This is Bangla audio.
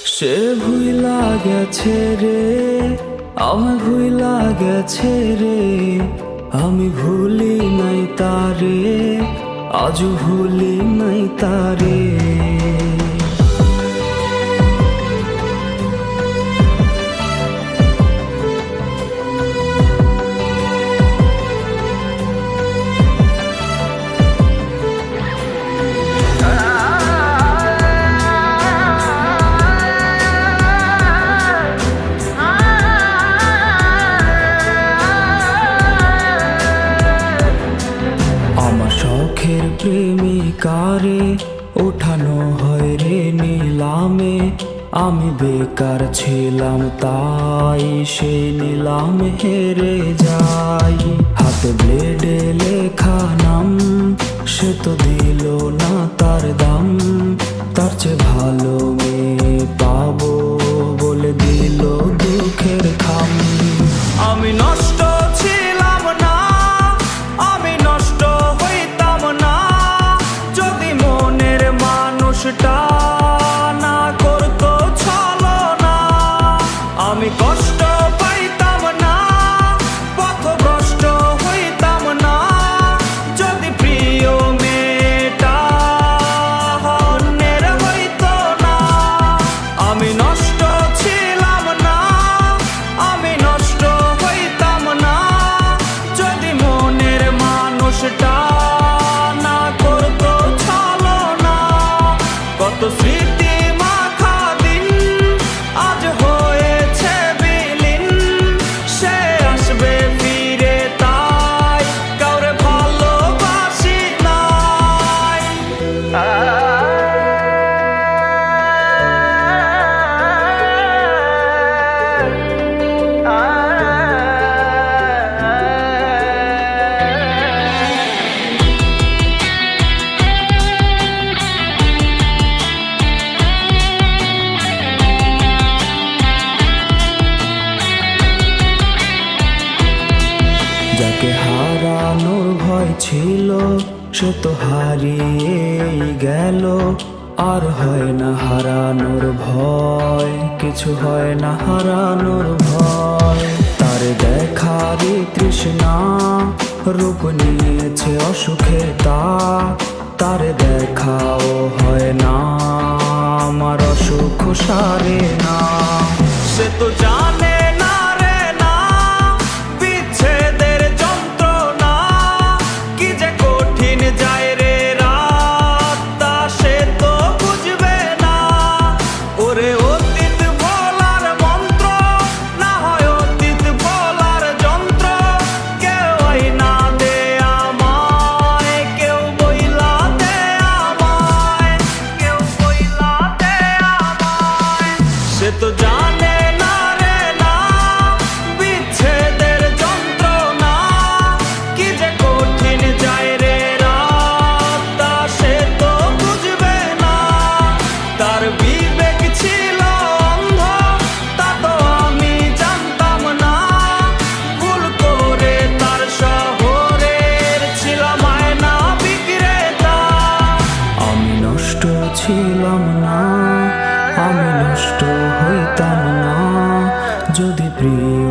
সে ভুইলা গেছে রে, আমি ভুইলা গেছে রে, আমি ভুলি নাই তারে, আজও ভুলি নাই তারে। শখের প্রেমিকারে ওঠানো হয় রে নিলামে, আমি বেকার ছিলাম তাই সে নিলাম হেরে যাই। হাতে ব্লেডে লেখা নাম, সে তো দিল না তার দাম, তার চেয়ে ভালো মেয়ে পাবো বলে দিল দুঃখের খাম। আমি নষ্ট ছিলাম না, আমি নষ্ট হইতাম না, যদি মনের মানুষটা না করতো ছলনা। আমি কষ্ট পাইতাম না, পথভ্রষ্ট হইতাম না, যদি প্রিয় মেয়েটা অন্যের হইতো না। আমি নষ্ট ছিলাম না, আমি নষ্ট হইতাম না, যদি মনের মানুষটা না করতো ছলনা। কত স্মৃতি মাখা দিন আজ হয়েছে বিলীন, সে আসবে ফিরে তাই কাউরে ভালোবাসি নাই। যাকে হারানোর ভয় ছিল সে তো হারিয়েই গেল, আর হয় না হারানোর ভয়, কিছু হয় না হারানোর ভয়। তার দেখারই তৃষ্ণা রূপ নিয়েছে অসুখে তা, তার দেখাও হয় না আমার অসুখ সারে না। সে তো জানে না রে না বিচ্ছেদের যন্ত্রণা, কি যে কঠিন যায় রে রাত, তা সে তো বুঝবে না। ওরে অতীত ভোলার মন্ত্র না হয় অতীত ভোলার যন্ত্র, কেউ না দে আমায়, কেউ বইলা দে আমায়, কেউ বইলা দে আমায়। সে তো জানে না রে না বিচ্ছেদের যন্ত্রণা, কি যে কঠিন যায় রে রাত, তা সে তো বুঝবে না। তার বিবেক ছিল অন্ধ, তা তো আমি জানতাম না, ভুল করে তার শহরের ছিলাম আয়না বিক্রেতা। আমি নষ্ট ছিলাম না, আমি নষ্ট হইতাম না, যদি প্রিয়